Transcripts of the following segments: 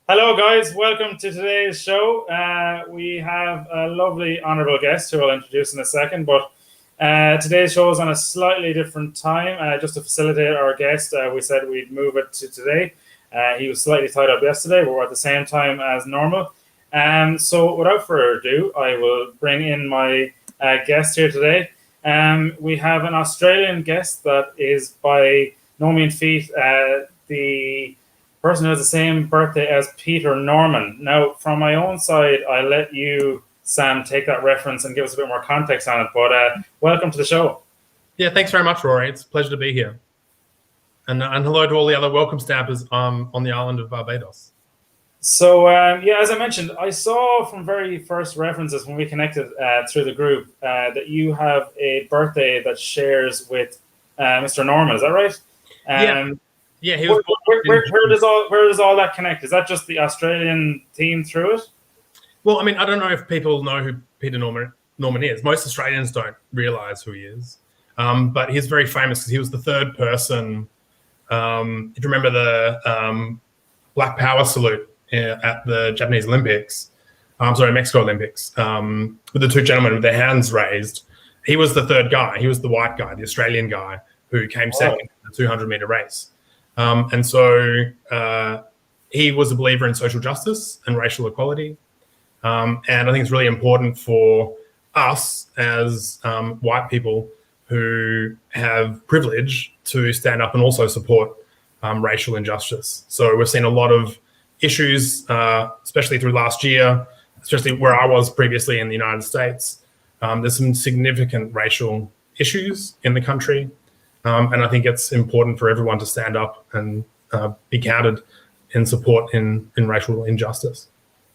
Hello, guys. Welcome to today's show. We have a lovely, honourable guest who I'll introduce in a second. But today's show is on a slightly different time. Just to facilitate our guest, we said we'd move it to today. He was slightly tied up yesterday, but we're at the same time as normal. So without further ado, I will bring in my guest here today. We have an Australian guest that is by no mean feat the person who has the same birthday as Peter Norman. Now, from my own side, I'll let you, Sam, take that reference and give us a bit more context on it. But welcome to the show. Yeah, thanks very much, Rory. It's a pleasure to be here. And hello to all the other welcome stampers on the island of Barbados. So, as I mentioned, I saw from very first references when we connected through the group that you have a birthday that shares with Mr. Norman. Is that right? Yeah, he was. Where does all that connect? Is that just the Australian team through it? Well, I mean, I don't know if people know who Peter Norman is. Most Australians don't realise who he is, but he's very famous because he was the third person. If you remember the Black Power salute at the Japanese Olympics, Mexico Olympics, with the two gentlemen with their hands raised, he was the third guy. He was the white guy, the Australian guy who came second in the 200-meter race. And so he was a believer in social justice and racial equality. And I think it's really important for us as white people who have privilege to stand up and also support racial injustice. So we've seen a lot of issues, especially through last year, especially where I was previously in the United States. There's some significant racial issues in the country. And I think it's important for everyone to stand up and be counted in support in racial injustice.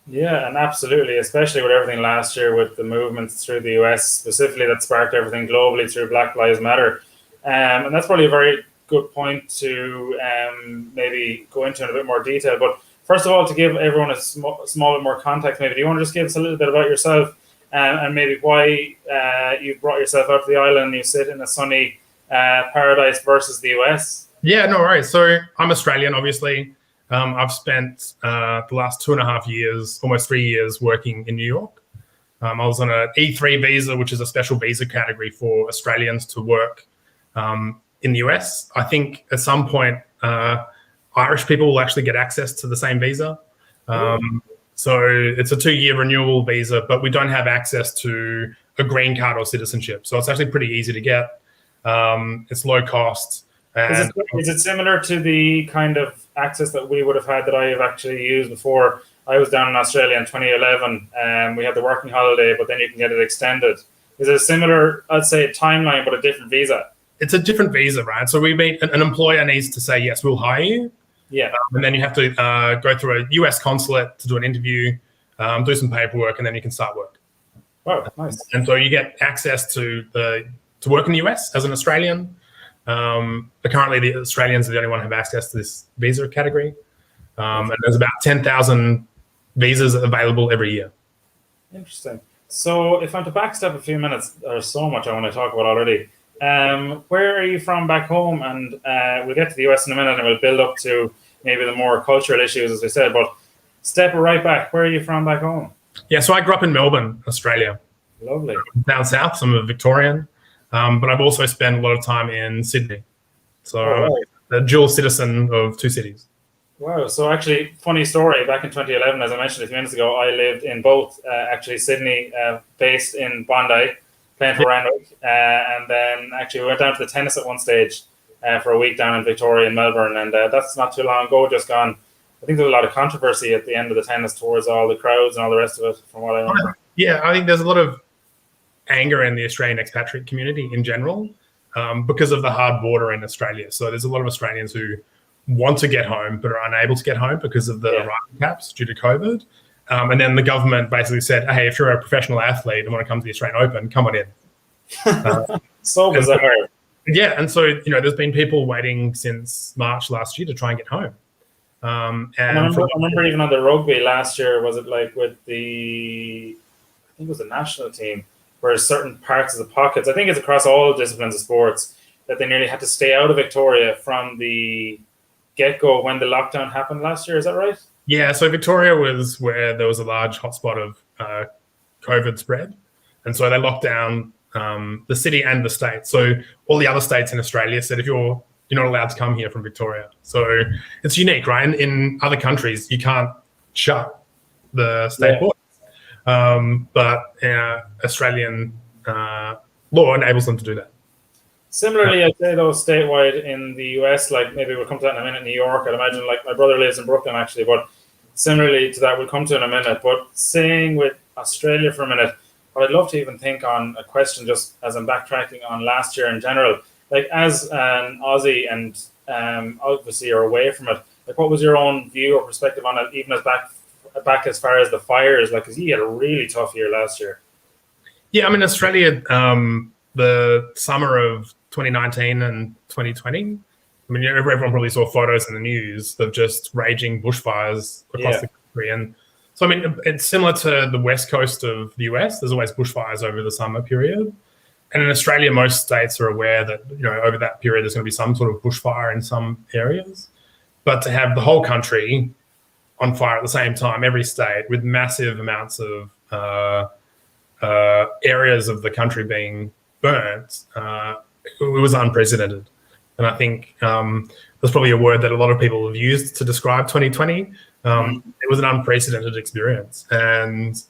Yeah, and absolutely, especially with everything last year with the movements through the US specifically that sparked everything globally through Black Lives Matter. And that's probably a very good point to maybe go into in a bit more detail. But first of all, to give everyone a small bit more context, maybe do you want to just give us a little bit about yourself and maybe why you brought yourself out to the island and you sit in a sunny paradise versus the US? Yeah, no worries. So I'm Australian, obviously. I've spent the last 2.5 years, almost 3 years, working in New York. I was on an E3 visa, which is a special visa category for Australians to work in the US. I think at some point, Irish people will actually get access to the same visa. So it's a 2-year renewable visa, but we don't have access to a green card or citizenship. So it's actually pretty easy to get. It's low cost. And is it similar to the kind of access that we would have had that I have actually used before? I was down in Australia in 2011 and we had the working holiday, but then you can get it extended. Is it a similar, I'd say, timeline, but a different visa? It's a different visa, right? So an employer needs to say, yes, we'll hire you. Yeah. And then you have to go through a US consulate to do an interview, do some paperwork, and then you can start work. Wow, nice. And so you get access to work in the US as an Australian. But currently, the Australians are the only one who have access to this visa category. And there's about 10,000 visas available every year. Interesting. So if I'm to backstep a few minutes, there's so much I want to talk about already. Where are you from back home? And we'll get to the US in a minute and we'll build up to maybe the more cultural issues, as we said. But step right back. Where are you from back home? Yeah, so I grew up in Melbourne, Australia. Lovely. Down south, so I'm a Victorian. But I've also spent a lot of time in Sydney. So I'm a dual citizen of 2 cities. Wow. So actually, funny story, back in 2011, as I mentioned a few minutes ago, I lived in both, actually Sydney, based in Bondi, playing for Randwick. And then actually we went down to the tennis at one stage for a week down in Victoria and Melbourne. And that's not too long ago, just gone. I think there was a lot of controversy at the end of the tennis towards all the crowds and all the rest of it, from what I remember. Yeah, I think there's a lot of anger in the Australian expatriate community in general because of the hard border in Australia. So there's a lot of Australians who want to get home but are unable to get home because of the arrival caps due to COVID. And then the government basically said, hey, if you're a professional athlete and want to come to the Australian Open, come on in. So bizarre. Yeah, and so, there's been people waiting since March last year to try and get home. And I remember even on the rugby last year, was it like with I think it was the national team, where certain parts of the pockets, I think it's across all disciplines of sports, that they nearly had to stay out of Victoria from the get-go when the lockdown happened last year. Is that right? Yeah, so Victoria was where there was a large hotspot of COVID spread. And so they locked down the city and the state. So all the other states in Australia said, if you're not allowed to come here from Victoria. So it's unique, right? In other countries, you can't shut the state borders. But Australian law enables them to do that. Similarly, I'd say though statewide in the US, like maybe we'll come to that in a minute. New York, I'd imagine, like my brother lives in Brooklyn actually, but similarly to that, we'll come to in a minute. But staying with Australia for a minute, what I'd love to even think on a question, just as I'm backtracking on last year in general, like as an Aussie and obviously you're away from it, like what was your own view or perspective on it, even as back as far as the fires, like because you had a really tough year last year. Yeah, I mean Australia, the summer of 2019 and 2020. I mean, everyone probably saw photos in the news of just raging bushfires across the country. And so, I mean, it's similar to the west coast of the US. There's always bushfires over the summer period. And in Australia, most states are aware that, over that period, there's going to be some sort of bushfire in some areas. But to have the whole country on fire at the same time, every state, with massive amounts of areas of the country being burnt, it was unprecedented. And I think that's probably a word that a lot of people have used to describe 2020. It was an unprecedented experience. And,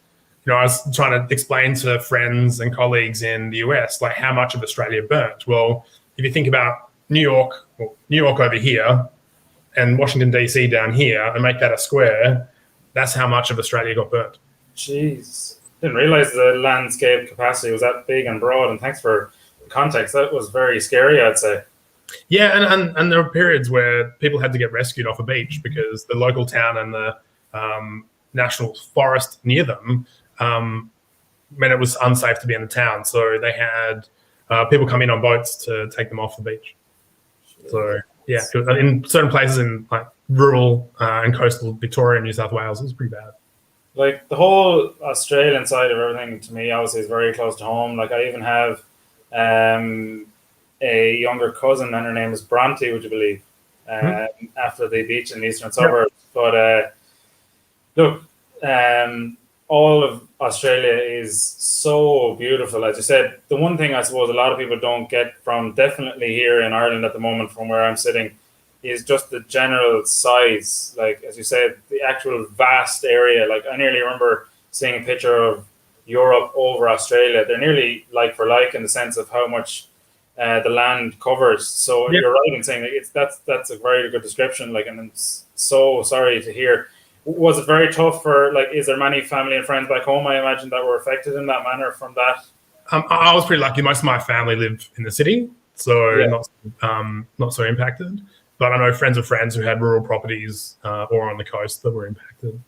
I was trying to explain to friends and colleagues in the US, like how much of Australia burnt. Well, if you think about New York over here and Washington, D.C. down here and make that a square, that's how much of Australia got burnt. Jeez. Didn't realize the landscape capacity was that big and broad. And thanks for the context. That was very scary, I'd say. Yeah, and there were periods where people had to get rescued off a beach because the local town and the national forest near them meant it was unsafe to be in the town. So they had people come in on boats to take them off the beach. So yeah, in certain places in like rural and coastal Victoria and New South Wales, it was pretty bad. Like the whole Australian side of everything to me obviously is very close to home. Like I even have a younger cousin and her name is Bronte, would you believe, after the beach in the eastern suburbs. But look, all of Australia is so beautiful. As you said, the one thing I suppose a lot of people don't get from definitely here in Ireland at the moment from where I'm sitting is just the general size. Like, as you said, the actual vast area. Like I nearly remember seeing a picture of Europe over Australia. They're nearly like for like in the sense of how much the land covers. So you're right in saying that that's a very good description. Like, and I'm so sorry to hear. Was it very tough for, like, is there many family and friends back home, I imagine, that were affected in that manner from that? I was pretty lucky. Most of my family live in the city, so not so impacted. But I know friends of friends who had rural properties or on the coast that were impacted.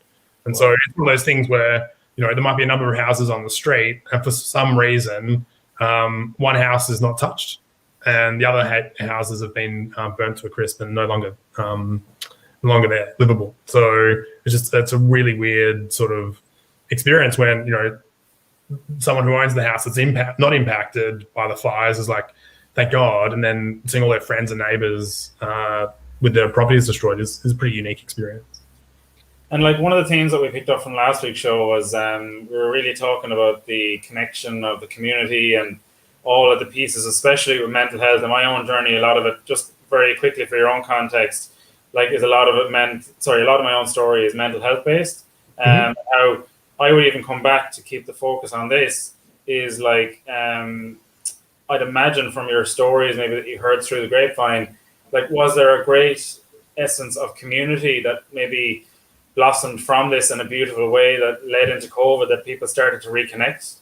And so it's one of those things where, there might be a number of houses on the street, and for some reason, one house is not touched, and the other houses have been burnt to a crisp and no longer there, livable. So it's a really weird sort of experience when, someone who owns the house that's not impacted by the fires is like, thank God. And then seeing all their friends and neighbors with their properties destroyed is a pretty unique experience. And like one of the themes that we picked up from last week's show was we were really talking about the connection of the community and all of the pieces, especially with mental health. In my own journey, a lot of it, just very quickly for your own context, like is a lot of my own story is mental health based. How I would even come back to keep the focus on this is like, I'd imagine from your stories, maybe that you heard through the grapevine, like, was there a great essence of community that maybe blossomed from this in a beautiful way that led into COVID, that people started to reconnect?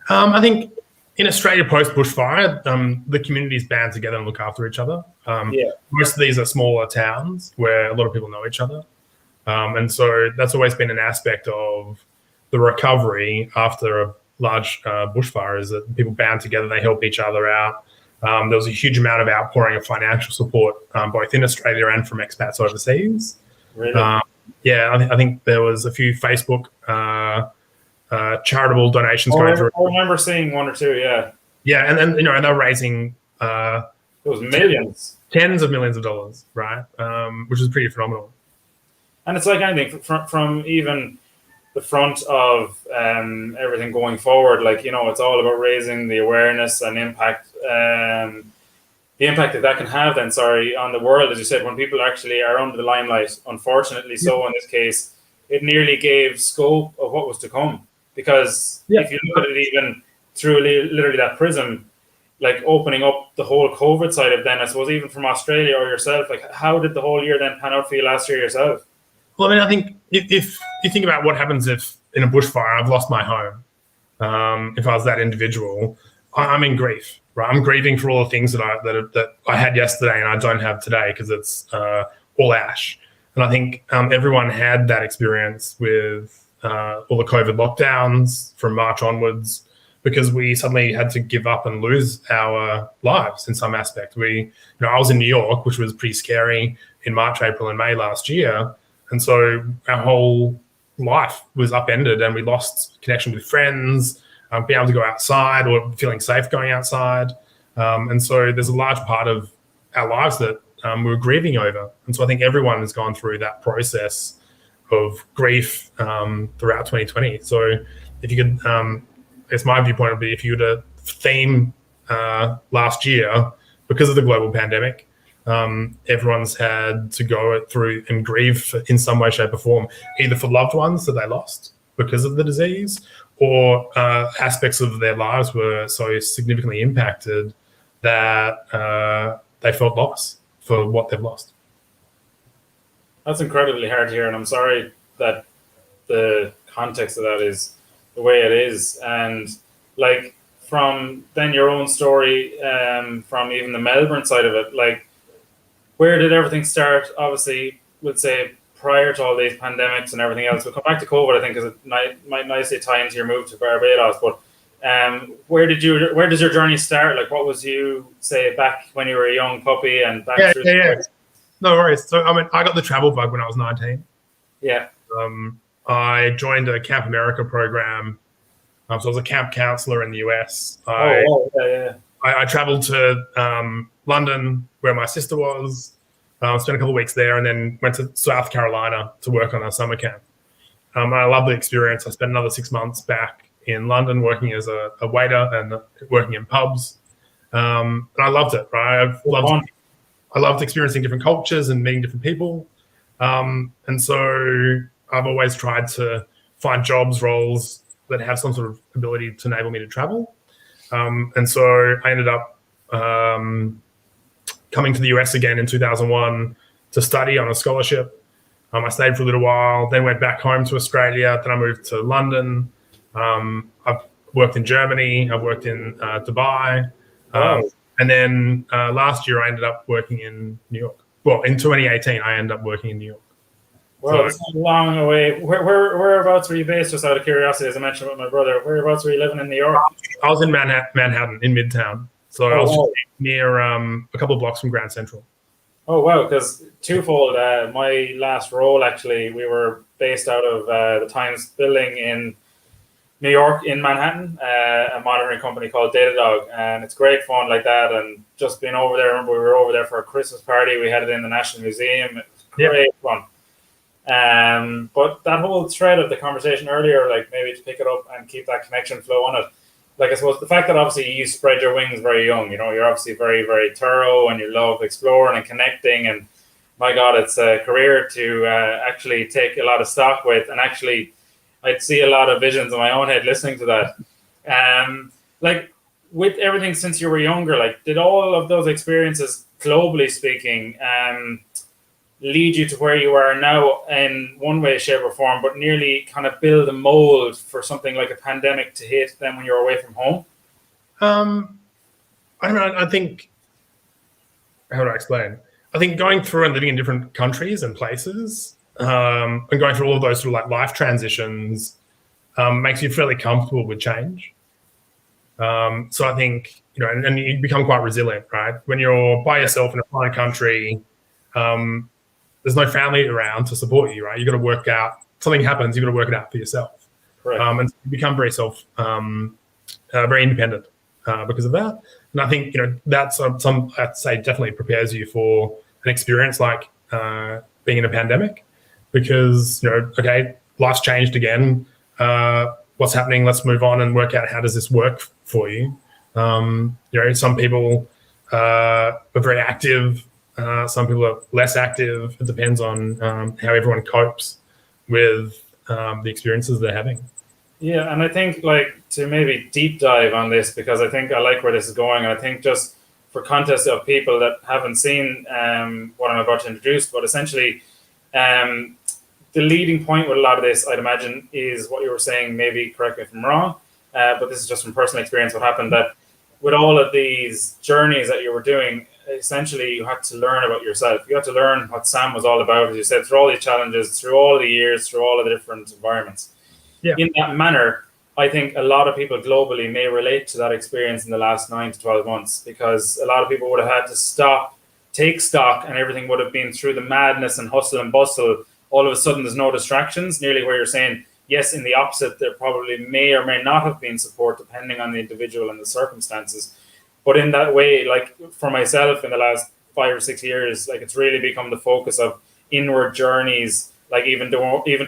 I think in Australia post bushfire, the communities band together and look after each other. Most of these are smaller towns where a lot of people know each other. And so that's always been an aspect of the recovery after a large bushfire, is that people band together, they help each other out. There was a huge amount of outpouring of financial support, both in Australia and from expats overseas. Really? I think there was a few Facebook charitable donations going through. I remember seeing one or two, Yeah, and then and they're raising it was millions. tens of millions of dollars, right? Which is pretty phenomenal. And it's like anything from even the front of everything going forward. Like, it's all about raising the awareness and impact, the impact that can have then, on the world, as you said, when people actually are under the limelight. Unfortunately, so in this case, it nearly gave scope of what was to come. Because if you look at it even through literally that prism, like opening up the whole COVID side of then, I suppose, even from Australia or yourself, like how did the whole year then pan out for you last year yourself? Well, I mean, I think if you think about what happens if in a bushfire I've lost my home, if I was that individual, I'm in grief, right? I'm grieving for all the things that I had yesterday and I don't have today because it's all ash. And I think everyone had that experience with all the COVID lockdowns from March onwards, because we suddenly had to give up and lose our lives in some aspect. I was in New York, which was pretty scary in March, April, and May last year. And so our whole life was upended and we lost connection with friends, being able to go outside or feeling safe going outside. And so there's a large part of our lives that we're grieving over. And so I think everyone has gone through that process of grief throughout 2020. So if you could, I guess my viewpoint would be, if you were to theme last year, because of the global pandemic, everyone's had to go through and grieve in some way, shape or form, either for loved ones that they lost because of the disease, or aspects of their lives were so significantly impacted that they felt loss for what they've lost. That's incredibly hard to hear, and I'm sorry that the context of that is the way it is. And like, from then your own story, from even the Melbourne side of it, like, where did everything start? Obviously, we'd say prior to all these pandemics and everything else. We'll come back to COVID, I think, because it might nicely tie into your move to Barbados. But where does your journey start? Like, what was you, say, back when you were a young puppy and back through? Yeah. No worries. So, I mean, I got the travel bug when I was 19. Yeah. I joined a Camp America program. So I was a camp counselor in the US. I traveled to London, where my sister was, spent a couple of weeks there, and then went to South Carolina to work on a summer camp. I loved the experience. I spent another 6 months back in London working as a waiter and working in pubs. And I loved it, right? I loved experiencing different cultures and meeting different people. And so I've always tried to find roles that have some sort of ability to enable me to travel. And so I ended up coming to the US again in 2001 to study on a scholarship. I stayed for a little while, then went back home to Australia. Then I moved to London. I've worked in Germany. I've worked in Dubai. And then last year I ended up working in New York. Well, in 2018, I ended up working in New York. Well, it's a long way. Whereabouts were you based, just out of curiosity, as I mentioned with my brother? Whereabouts were you living in New York? I was in Manhattan, in Midtown. So I was just near a couple of blocks from Grand Central. Oh, wow, because twofold. My last role, actually, we were based out of the Times building in New York, in Manhattan, a monitoring company called Datadog. And it's great fun like that. And just being over there, I remember we were over there for a Christmas party. We had it in the National Museum. It was great fun. But that whole thread of the conversation earlier, like, maybe to pick it up and keep that connection flow on it, like, I suppose the fact that obviously you spread your wings very young, you're obviously very, very thorough and you love exploring and connecting, and my God, it's a career to actually take a lot of stock with, and actually I'd see a lot of visions in my own head listening to that. Like, with everything since you were younger, like, did all of those experiences, globally speaking, lead you to where you are now in one way, shape or form, but nearly kind of build a mold for something like a pandemic to hit then when you're away from home? I don't know. I think, how do I explain? I think going through and living in different countries and places, and going through all of those sort of like life transitions, makes you fairly comfortable with change. So I think, and you become quite resilient, right? When you're by yourself in a foreign country, there's no family around to support you, right? You got to work out, something happens, you got to work it out for yourself. Correct. And you become very very independent. because of that. And I think that's some I'd say definitely prepares you for an experience like being in a pandemic, because okay, life's changed again. What's happening? Let's move on and work out how does this work for you. Some people are very active. Some people are less active. It depends on how everyone copes with the experiences they're having. Yeah, and I think to maybe deep dive on this, because I think I like where this is going. I think just for context of people that haven't seen what I'm about to introduce, but essentially the leading point with a lot of this, I'd imagine, is what you were saying. Maybe correct me if I'm wrong, but this is just from personal experience. What happened that with all of these journeys that you were doing, essentially you had to learn about yourself. You had to learn what Sam was all about, as you said, through all these challenges, through all the years, through all of the different environments. Yeah. In that manner, I think a lot of people globally may relate to that experience in the last 9 to 12 months, because a lot of people would have had to stop, take stock, and everything would have been through the madness and hustle and bustle. All of a sudden, there's no distractions, nearly where you're saying, yes, in the opposite, there probably may or may not have been support depending on the individual and the circumstances. But in that way, for myself in the last 5 or 6 years, it's really become the focus of inward journeys, even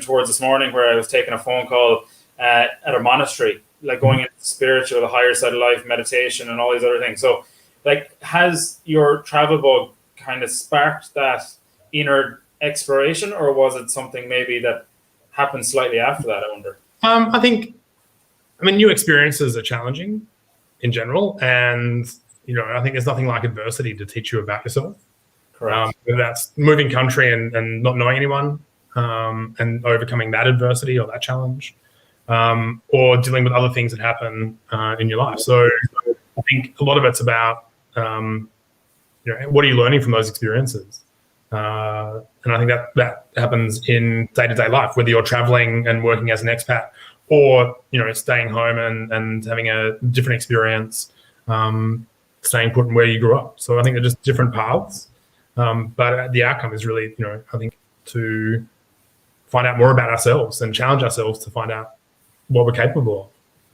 towards this morning where I was taking a phone call at a monastery, going into spiritual, the higher side of life, meditation, and all these other things. So, has your travel bug kind of sparked that inner exploration, or was it something maybe that happened slightly after that, I wonder? I think, new experiences are challenging in general, and I think there's nothing like adversity to teach you about yourself. Correct. Whether that's moving country and not knowing anyone, and overcoming that adversity or that challenge, or dealing with other things that happen in your life. So I think a lot of it's about what are you learning from those experiences, and I think that happens in day-to-day life, whether you're traveling and working as an expat, or staying home and having a different experience, staying put in where you grew up. So I think they're just different paths, but the outcome is really I think to find out more about ourselves and challenge ourselves to find out what we're capable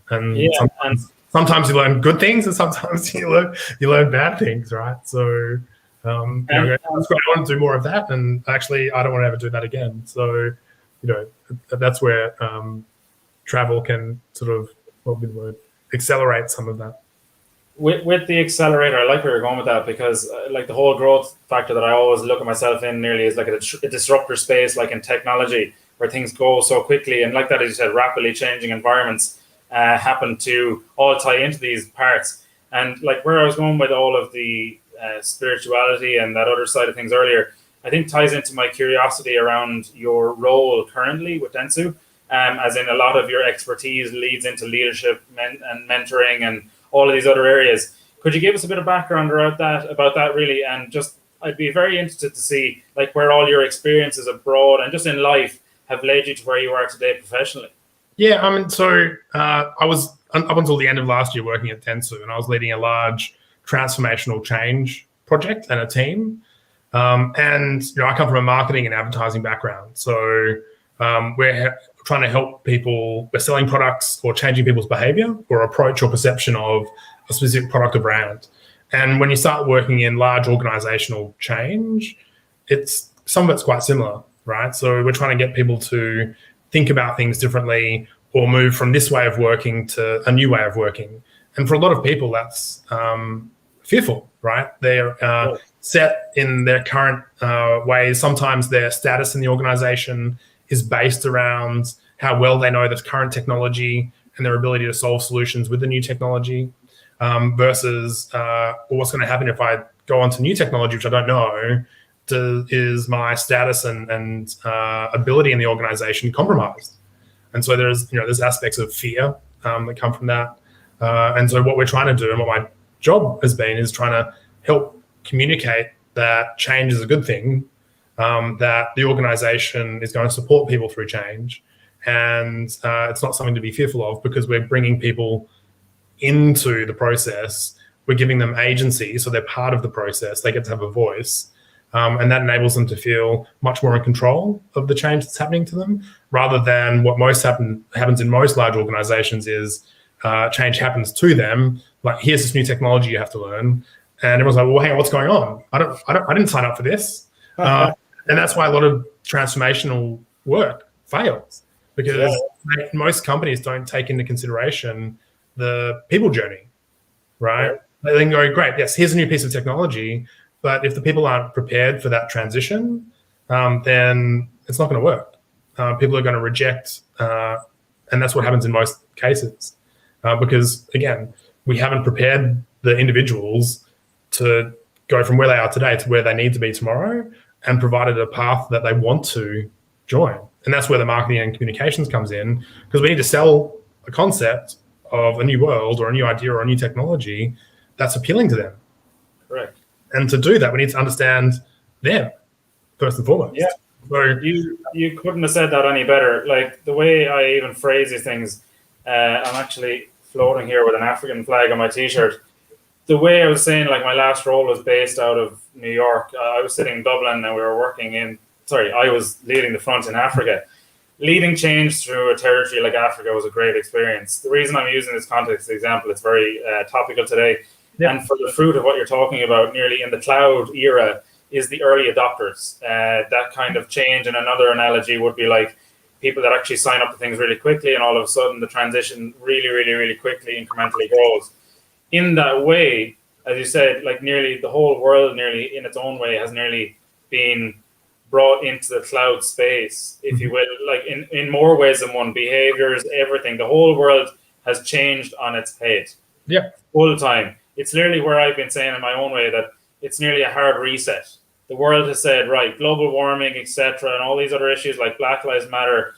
of. And sometimes you learn good things, and sometimes you learn bad things, right? So that's great. I want to do more of that, and actually I don't want to ever do that again. So that's where travel can sort of, what would be the word, accelerate some of that. With the accelerator, I like where you're going with that, because the whole growth factor that I always look at myself in nearly is a disruptor space, in technology, where things go so quickly, and that, as you said, rapidly changing environments happen to all tie into these parts. And where I was going with all of the spirituality and that other side of things earlier, I think ties into my curiosity around your role currently with Dentsu, as in a lot of your expertise leads into leadership and mentoring and all of these other areas. Could you give us a bit of background about that really? And just, I'd be very interested to see where all your experiences abroad and just in life have led you to where you are today professionally. Yeah, so I was up until the end of last year working at Dentsu, and I was leading a large transformational change project and a team. And I come from a marketing and advertising background, so we're trying to help people. We're selling products or changing people's behavior or approach or perception of a specific product or brand. And when you start working in large organizational change, some of it's quite similar, right? So we're trying to get people to think about things differently or move from this way of working to a new way of working. And for a lot of people, that's fearful, right? They're set in their current ways. Sometimes their status in the organization is based around how well they know the current technology and their ability to solve solutions with the new technology, versus what's going to happen if I go on to new technology, which I don't know, is my status and ability in the organization compromised? And so there's aspects of fear that come from that. And so what we're trying to do, and what my job has been, is trying to help communicate that change is a good thing, that the organization is going to support people through change, and it's not something to be fearful of, because we're bringing people into the process. We're giving them agency, so they're part of the process. They get to have a voice, and that enables them to feel much more in control of the change that's happening to them, rather than what happens in most large organizations is change happens to them. like, here's this new technology you have to learn. And everyone's like, well, hang on, what's going on? I didn't sign up for this. And that's why a lot of transformational work fails, because most companies don't take into consideration the people journey, right? They then go, great, yes, here's a new piece of technology, but if the people aren't prepared for that transition, then it's not going to work. People are going to reject, and that's what happens in most cases, because, again, we haven't prepared the individuals to go from where they are today to where they need to be tomorrow, and provided a path that they want to join. And that's where the marketing and communications comes in, because we need to sell a concept of a new world or a new idea or a new technology that's appealing to them. Correct. And to do that, we need to understand them first and foremost. Yeah. So you couldn't have said that any better. Like, the way I even phrase these things, I'm actually floating here with an African flag on my t-shirt. The way I was saying, like, my last role was based out of New York. I was sitting in Dublin and we were I was leading the front in Africa. Leading change through a territory like Africa was a great experience. The reason I'm using this context example, it's very topical today. Yeah. And for the fruit of what you're talking about, nearly in the cloud era, is the early adopters. That kind of change, and another analogy would be like people that actually sign up to things really quickly, and all of a sudden the transition really, really, really quickly, incrementally grows. In that way, as you said, like, nearly the whole world, nearly in its own way, has nearly been brought into the cloud space, if you will, like in more ways than one. Behaviors, everything, the whole world has changed on its head. Yeah, full time. It's literally where I've been saying in my own way that it's nearly a hard reset. The world has said, right, global warming, etc., and all these other issues like Black Lives Matter,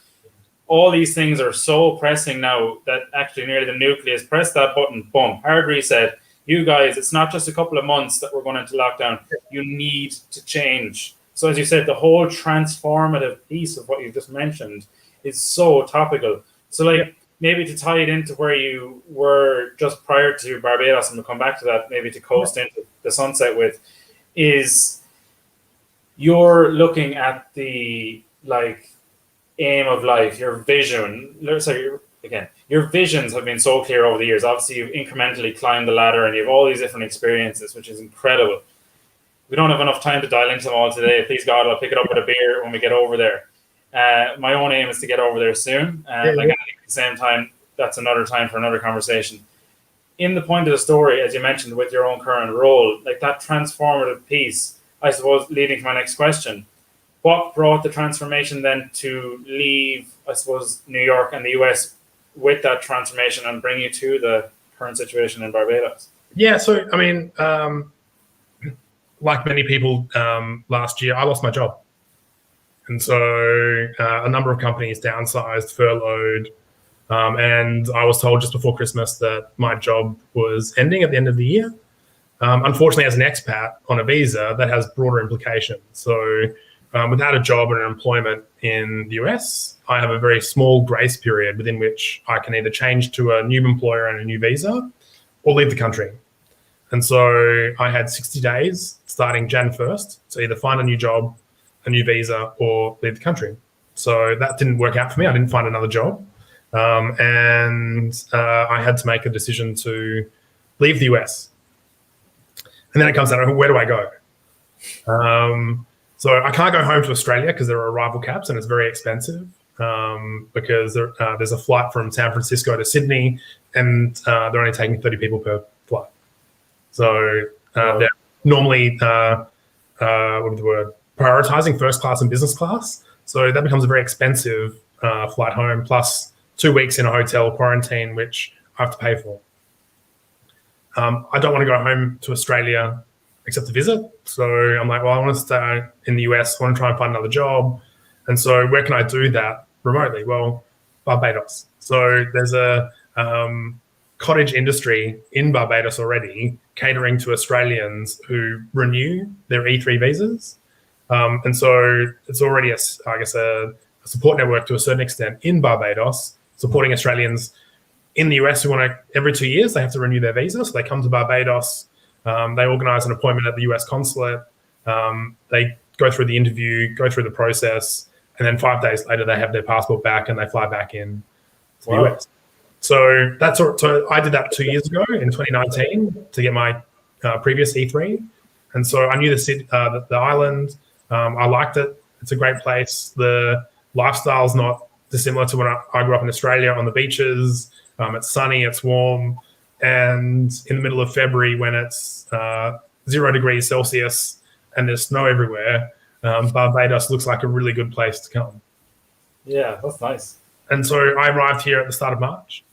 all these things are so pressing now that actually nearly the nucleus, press that button, boom, hard reset. You guys, it's not just a couple of months that we're going into lockdown. You need to change. So as you said, the whole transformative piece of what you just mentioned is so topical. So, like, maybe to tie it into where you were just prior to Barbados, and we'll come back to that, maybe to coast into the sunset with, is you're looking at the, like, aim of life, your vision. So your visions have been so clear over the years. Obviously, you've incrementally climbed the ladder and you have all these different experiences, which is incredible. We don't have enough time to dial into them all today. Please God, I'll pick it up with a beer when we get over there. My own aim is to get over there soon. At the same time, that's another time for another conversation. In the point of the story, as you mentioned, with your own current role, like that transformative piece, I suppose, leading to my next question, what brought the transformation then to leave, I suppose, New York and the US with that transformation and bring you to the current situation in Barbados? Yeah, so, I mean, like many people last year, I lost my job. And so a number of companies downsized, furloughed, and I was told just before Christmas that my job was ending at the end of the year. Unfortunately, as an expat on a visa, that has broader implications. So without a job and employment in the US, I have a very small grace period within which I can either change to a new employer and a new visa or leave the country. And so I had 60 days starting Jan 1st to either find a new job, a new visa, or leave the country. So that didn't work out for me. I didn't find another job. And I had to make a decision to leave the US. And then it comes down to, where do I go? So I can't go home to Australia because there are arrival caps and it's very expensive, because there's a flight from San Francisco to Sydney and they're only taking 30 people per flight. So they're normally prioritizing first class and business class. So that becomes a very expensive flight home, plus 2 weeks in a hotel quarantine, which I have to pay for. I don't want to go home to Australia except to visit. So I'm like, well, I want to stay in the US. I want to try and find another job. And so where can I do that remotely? Well, Barbados. So there's a cottage industry in Barbados already catering to Australians who renew their E3 visas. And so it's already, a support network to a certain extent in Barbados, supporting Australians in the US who want to, every 2 years, they have to renew their visa. So they come to Barbados, they organize an appointment at the US consulate, they go through the interview, go through the process, and then 5 days later, they have their passport back and they fly back in to the US. So so I did that 2 years ago in 2019 to get my previous E3, and so I knew the island. I liked it. It's a great place. The lifestyle's not dissimilar to when I grew up in Australia on the beaches. It's sunny, it's warm, and in the middle of February when it's 0 degrees Celsius and there's snow everywhere, Barbados looks like a really good place to come. Yeah, that's nice. And so I arrived here at the start of March.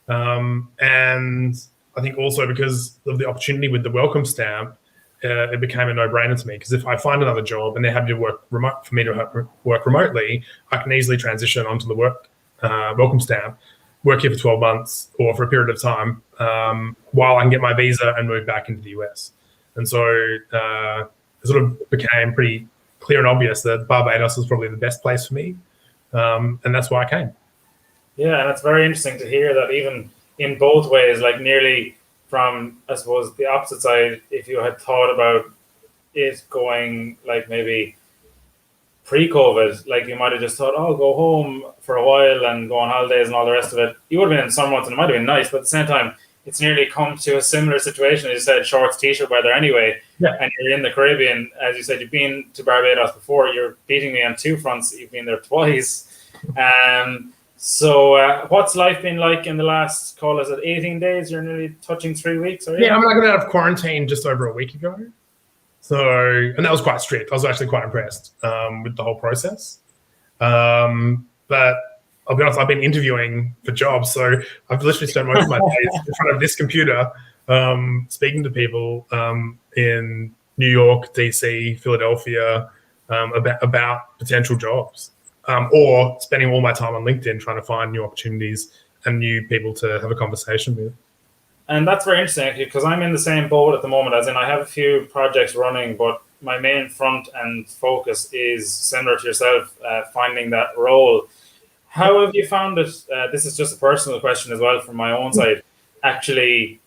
And I think also because of the opportunity with the welcome stamp, it became a no-brainer to me, because if I find another job and they're happy to work remote for me to work remotely, I can easily transition onto the welcome stamp, work here for 12 months or for a period of time while I can get my visa and move back into the US. And so it sort of became pretty clear and obvious that Barbados was probably the best place for me. And that's why I came. Yeah, and it's very interesting to hear that even in both ways, like nearly from, I suppose, the opposite side, if you had thought about it going like maybe pre-COVID, like you might have just thought, oh, go home for a while and go on holidays and all the rest of it. You would have been in some months and it might have been nice, but at the same time, it's nearly come to a similar situation. As you said, shorts, t-shirt weather anyway, and you're in the Caribbean. As you said, you've been to Barbados before. You're beating me on two fronts. You've been there twice. So what's life been like in the last, call it 18 days? You're nearly touching 3 weeks, are you? Yeah, I got out of quarantine just over a week ago. So, and that was quite strict. I was actually quite impressed with the whole process. But I'll be honest, I've been interviewing for jobs. So I've literally spent most of my days in front of this computer speaking to people in New York, DC, Philadelphia about potential jobs. Or spending all my time on LinkedIn trying to find new opportunities and new people to have a conversation with. And that's very interesting, actually, because I'm in the same boat at the moment, as in I have a few projects running, but my main front and focus is similar to yourself, finding that role. How have you found it? This is just a personal question as well from my own side, actually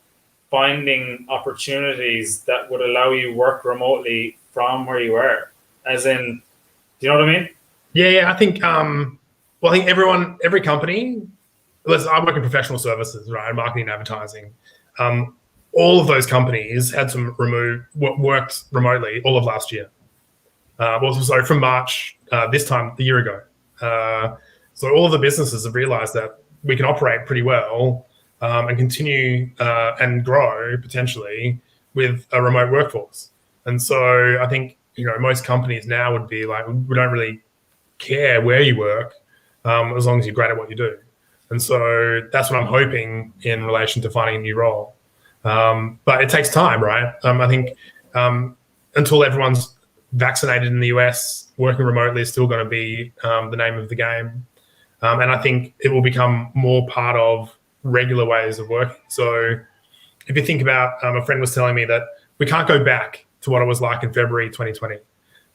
finding opportunities that would allow you work remotely from where you are, as in, do you know what I mean? Yeah, I think, I think every company, I work in professional services, right, marketing and advertising. All of those companies had some worked remotely all of last year. Sorry, from March this time, a year ago. So all of the businesses have realized that we can operate pretty well and continue and grow potentially with a remote workforce. And so I think, most companies now would be like, we don't really care where you work as long as you're great at what you do. And so that's what I'm hoping in relation to finding a new role. But it takes time, right? I think until everyone's vaccinated in the US, working remotely is still going to be the name of the game. And I think it will become more part of regular ways of working. So if you think about, a friend was telling me that we can't go back to what it was like in February 2020.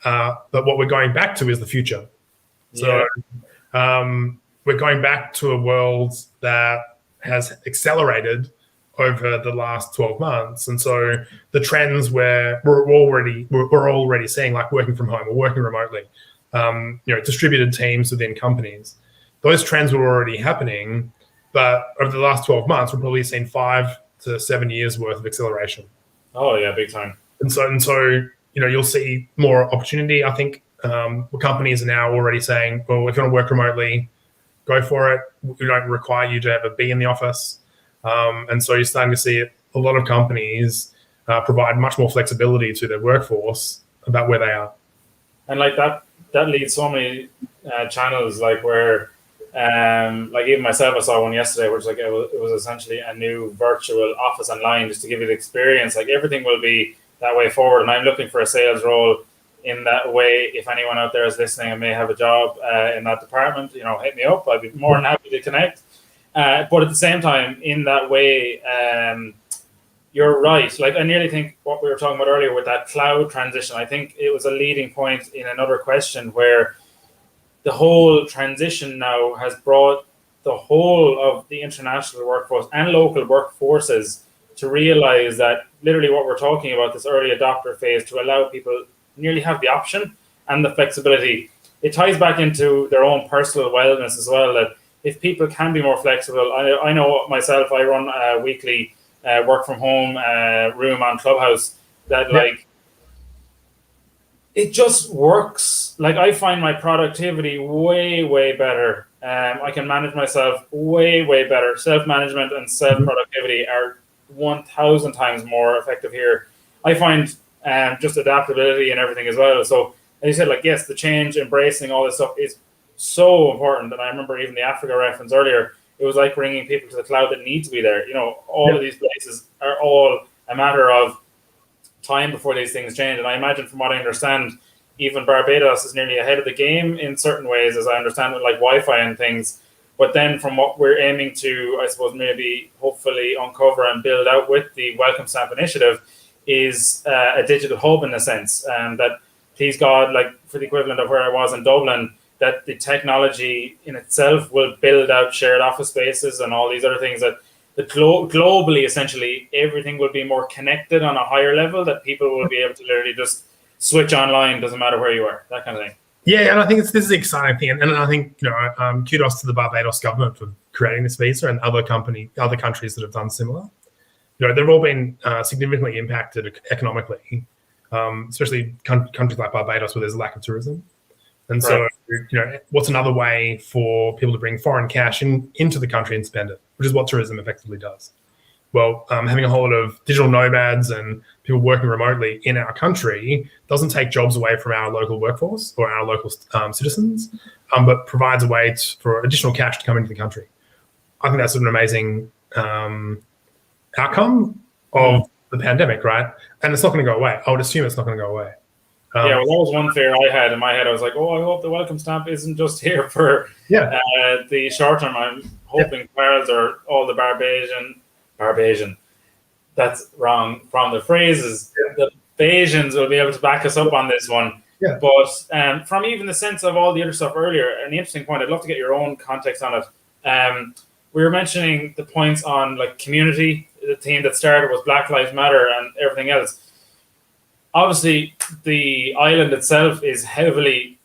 But what we're going back to is the future. So we're going back to a world that has accelerated over the last 12 months. And so the trends where we're already seeing, like working from home or working remotely, distributed teams within companies, those trends were already happening. But over the last 12 months, we've probably seen 5 to 7 years worth of acceleration. Oh, yeah, big time. And so you'll see more opportunity. I think companies are now already saying, well, if you want to work remotely, go for it. We don't require you to ever be in the office. And so you're starting to see a lot of companies provide much more flexibility to their workforce about where they are. And like that leads so many channels, like where, like even myself, I saw one yesterday, which like it was essentially a new virtual office online, just to give you the experience. Like everything will be that way forward. And I'm looking for a sales role in that way. If anyone out there is listening and may have a job in that department, hit me up. I'd be more than happy to connect. But at the same time, in that way, you're right. Like I nearly think what we were talking about earlier with that cloud transition, I think it was a leading point in another question where the whole transition now has brought the whole of the international workforce and local workforces to realize that literally what we're talking about, this early adopter phase, to allow people nearly have the option and the flexibility. It ties back into their own personal wellness as well, that if people can be more flexible. I know myself, I run a weekly work from home room on Clubhouse that like it just works. Like I find my productivity way better. I can manage myself way better. Self-management and self-productivity are 1,000 times more effective here. I find just adaptability and everything as well. So as you said, like, yes, the change, embracing all this stuff is so important. And I remember even the Africa reference earlier, it was like bringing people to the cloud that need to be there. You know, all of these places are all a matter of time before these things change. And I imagine, from what I understand, even Barbados is nearly ahead of the game in certain ways, as I understand it, like Wi-Fi and things. But then from what we're aiming to, I suppose, maybe hopefully uncover and build out with the Welcome Stamp initiative is a digital hub in a sense. That, please God, like for the equivalent of where I was in Dublin, that the technology in itself will build out shared office spaces and all these other things that globally, essentially, everything will be more connected on a higher level, that people will be able to literally just switch online, doesn't matter where you are, that kind of thing. Yeah, and I think this is an exciting thing, and I think kudos to the Barbados government for creating this visa and other countries that have done similar. They've all been significantly impacted economically, especially countries like Barbados where there's a lack of tourism. And so, what's another way for people to bring foreign cash into the country and spend it, which is what tourism effectively does. Well, having a whole lot of digital nomads and people working remotely in our country doesn't take jobs away from our local workforce or our local citizens, but provides a way for additional cash to come into the country. I think that's an amazing outcome of the pandemic, right? And it's not going to go away. I would assume it's not going to go away. Yeah, well, that was one fear I had in my head. I was like, I hope the Welcome Stamp isn't just here for the short term. I'm hoping Wales or all the Barbasian. That's wrong from the phrases. The Bayesians will be able to back us up on this one. Yeah. But from even the sense of all the other stuff earlier, an interesting point, I'd love to get your own context on it. We were mentioning the points on like community. The theme that started was Black Lives Matter and everything else. Obviously, the island itself is heavily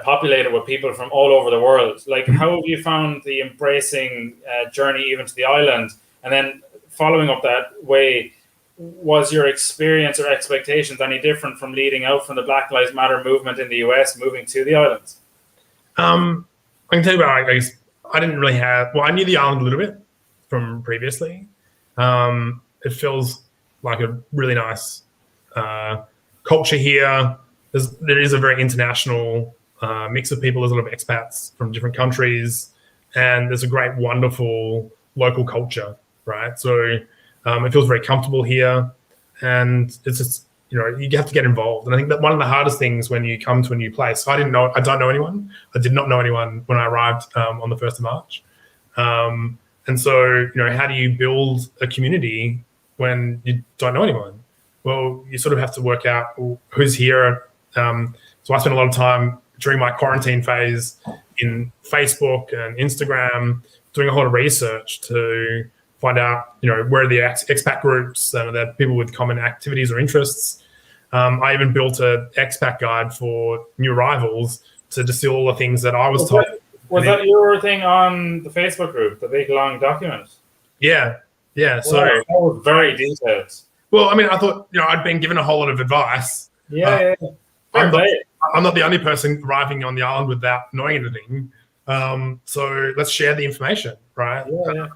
populated with people from all over the world. Like, how have you found the embracing journey even to the island? And then following up that way, was your experience or expectations any different from leading out from the Black Lives Matter movement in the US, moving to the islands? I can tell you about, I guess, I didn't really have, I knew the island a little bit from previously. It feels like a really nice culture here. There is a very international mix of people. There's a lot of expats from different countries, and there's a great, wonderful local culture, right? So it feels very comfortable here, and it's just, you have to get involved. And I think that one of the hardest things when you come to a new place, I don't know anyone. I did not know anyone when I arrived on the 1st of March. And so, how do you build a community when you don't know anyone? Well, you sort of have to work out who's here. So I spent a lot of time during my quarantine phase in Facebook and Instagram, doing a whole lot of research to find out, where are the expat groups and are there people with common activities or interests. I even built an expat guide for new arrivals to distill all the things that I was told. Was that your thing on the Facebook group, the big long document? Yeah. So that was very detailed. Well, I mean, I thought, I'd been given a whole lot of advice. Yeah. I'm not the only person arriving on the island without knowing anything. So let's share the information, right? Yeah.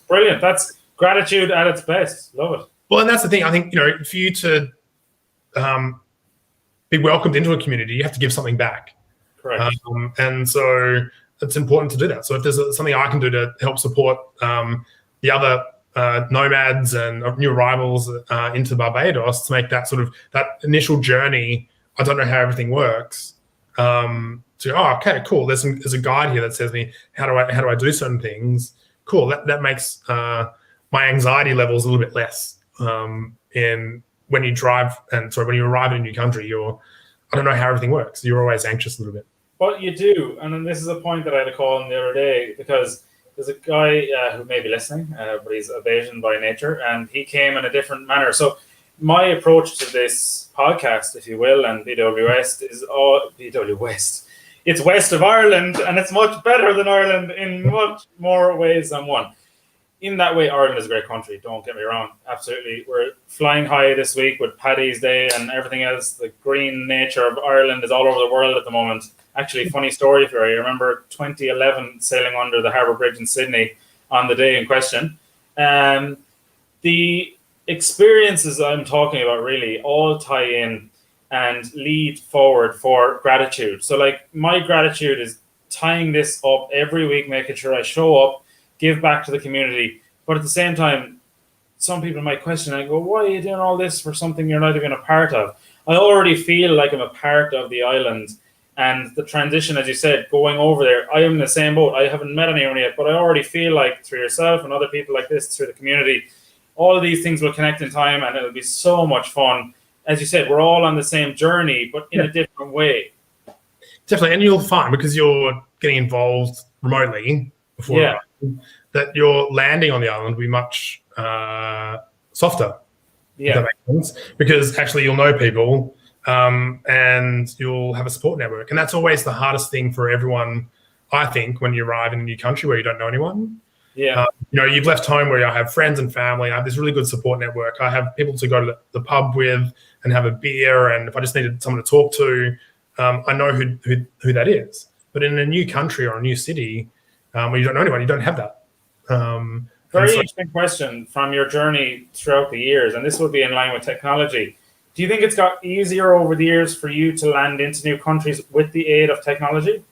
Brilliant. That's gratitude at its best. Love it. Well, and that's the thing. I think, for you to be welcomed into a community, you have to give something back. Correct. And so it's important to do that. So if there's something I can do to help support the other nomads and new arrivals into Barbados to make that sort of that initial journey, I don't know how everything works. Okay, cool. There's a guide here that says me how do I do certain things. Cool. That makes my anxiety levels a little bit less. In when you when you arrive in a new country, I don't know how everything works. You're always anxious a little bit. But you do, and then this is a point that I had a call on the other day because there's a guy who may be listening, but he's a Bayesian by nature, and he came in a different manner. So my approach to this podcast, if you will, and BW West it's west of Ireland, and it's much better than Ireland in much more ways than one. In that way, Ireland is a great country. Don't get me wrong. Absolutely. We're flying high this week with Paddy's Day and everything else. The green nature of Ireland is all over the world at the moment. Actually, funny story for you. I remember 2011 sailing under the Harbour Bridge in Sydney on the day in question. The experiences I'm talking about really all tie in and lead forward for gratitude. So like my gratitude is tying this up every week, making sure I show up, give back to the community. But at the same time, some people might question, I go, why are you doing all this for something you're not even a part of? I already feel like I'm a part of the island, and the transition, as you said, going over there, I am in the same boat. I haven't met anyone yet, but I already feel like through yourself and other people like this, through the community, all of these things will connect in time, and it'll be so much fun. As you said, we're all on the same journey, but in a different way. Definitely, and you'll find, because you're getting involved remotely before that your landing on the island will be much softer. If that makes sense. Because actually you'll know people and you'll have a support network. And that's always the hardest thing for everyone, I think, when you arrive in a new country where you don't know anyone. Yeah. You've left home where I have friends and family. I have this really good support network. I have people to go to the pub with and have a beer. And if I just needed someone to talk to, I know who that is. But in a new country or a new city where you don't know anyone, you don't have that. Very interesting question from your journey throughout the years, and this will be in line with technology. Do you think it's got easier over the years for you to land into new countries with the aid of technology?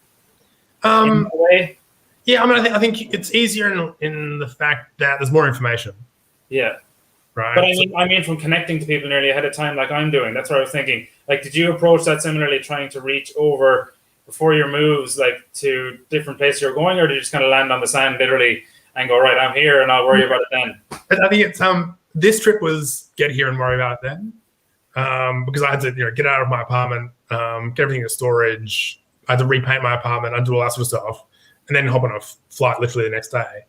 In a way? Yeah, I think it's easier in the fact that there's more information. Yeah. Right. But I mean from connecting to people nearly ahead of time like I'm doing. That's what I was thinking. Like, did you approach that similarly, trying to reach over before your moves, like to different places you're going, or did you just kind of land on the sand literally and go, right, I'm here and I'll worry about it then? I think it's this trip was get here and worry about it then, because I had to get out of my apartment, get everything in storage. I had to repaint my apartment, I do all that sort of stuff, and then hop on a flight literally the next day.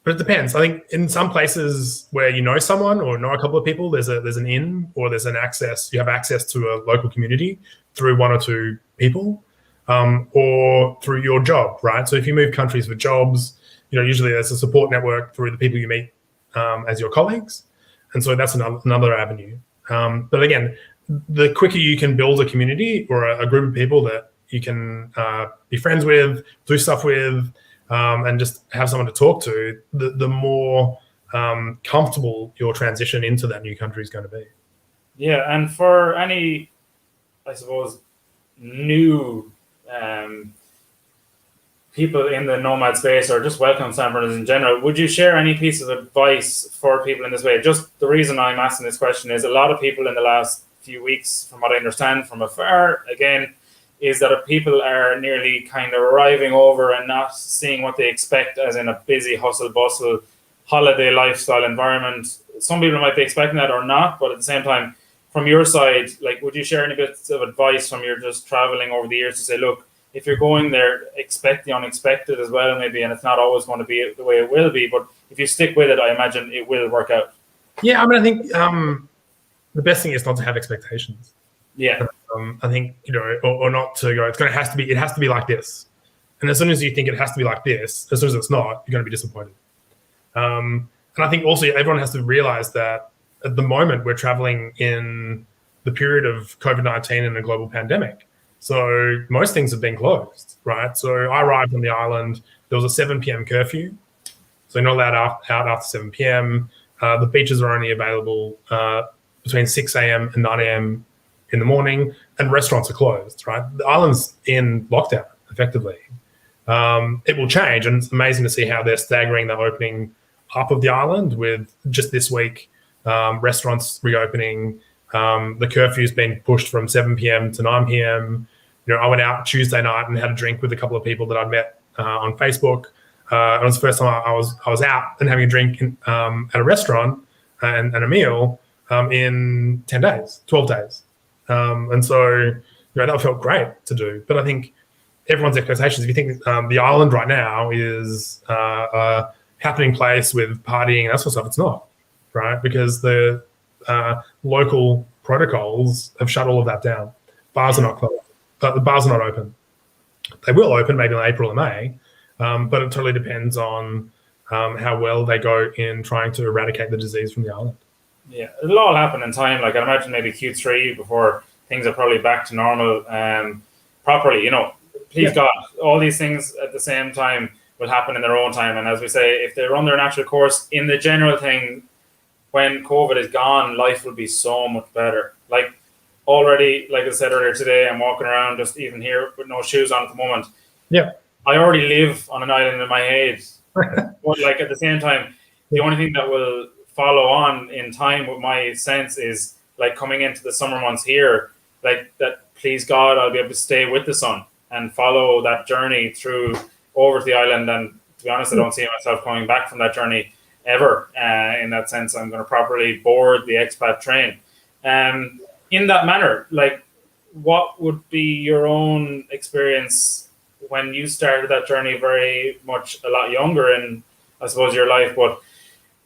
But it depends. I think in some places where you know someone or know a couple of people, there's an in or there's an access. You have access to a local community through one or two people. Or through your job, right? So if you move countries with jobs, usually there's a support network through the people you meet as your colleagues. And so that's another avenue. But again, the quicker you can build a community or a group of people that you can be friends with, do stuff with, and just have someone to talk to, the more comfortable your transition into that new country is going to be. Yeah, and for any, I suppose, new people in the nomad space, or just welcome San Bernardino in general, would you share any piece of advice for people in this way? Just the reason I'm asking this question is a lot of people in the last few weeks, from what I understand from afar, again, is that people are nearly kind of arriving over and not seeing what they expect as in a busy hustle bustle holiday lifestyle environment. Some people might be expecting that or not, but at the same time, from your side, like, would you share any bits of advice from your just traveling over the years to say, look, if you're going there, expect the unexpected as well, maybe, and it's not always going to be the way it will be, but if you stick with it, I imagine it will work out. Yeah, I think the best thing is not to have expectations. Yeah. I think, or not to go, it has to be like this. And as soon as you think it has to be like this, as soon as it's not, you're going to be disappointed. And I think also everyone has to realize that at the moment we're traveling in the period of COVID-19 and a global pandemic. So most things have been closed, right? So I arrived on the island, there was a 7 p.m. curfew. So you're not allowed out after 7 p.m. The beaches are only available between 6 a.m. and 9 a.m. in the morning, and restaurants are closed, right? The island's in lockdown, effectively. It will change, and it's amazing to see how they're staggering the opening up of the island with just this week, restaurants reopening. The curfew's been pushed from 7 p.m. to 9 p.m. I went out Tuesday night and had a drink with a couple of people that I'd met on Facebook. It was the first time I was out and having a drink at a restaurant and a meal in 10 days, 12 days. And so that felt great to do. But I think everyone's expectations, if you think the island right now is a happening place with partying and that sort of stuff, it's not, right? Because the local protocols have shut all of that down. Bars are not closed. but the bars are not open. They will open maybe in April or May, but it totally depends on how well they go in trying to eradicate the disease from the island. Yeah, it'll all happen in time. Like, I imagine maybe Q3 before things are probably back to normal properly. You know, please God, all these things at the same time will happen in their own time. And as we say, if they run their natural course in the general thing, when COVID is gone, life will be so much better. Like, already, like I said earlier today, I'm walking around just even here with no shoes on at the moment. Yeah. I already live on an island in my head. But like at the same time, the only thing that will follow on in time with my sense is like coming into the summer months here, like that, please God, I'll be able to stay with the sun and follow that journey through over to the island. And to be honest, I don't see myself coming back from that journey ever. In that sense, I'm going to properly board the expat train. In that manner, like, what would be your own experience when you started that journey very much a lot younger in, I suppose, your life? But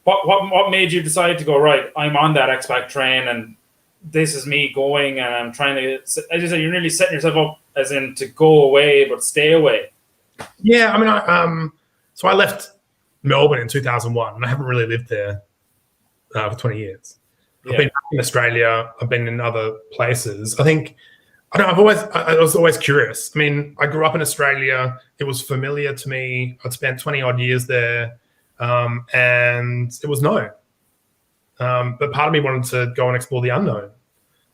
what made you decide to go, right, I'm on that expat train and this is me going and I'm trying to, as you said, you're nearly setting yourself up as in to go away but stay away. Yeah, I mean, so I left Melbourne in 2001 and I haven't really lived there for 20 years. I've been back in Australia. I've been in other places. I think I was always curious. I mean, I grew up in Australia. It was familiar to me. I'd spent 20 odd years there, and it was known. But part of me wanted to go and explore the unknown.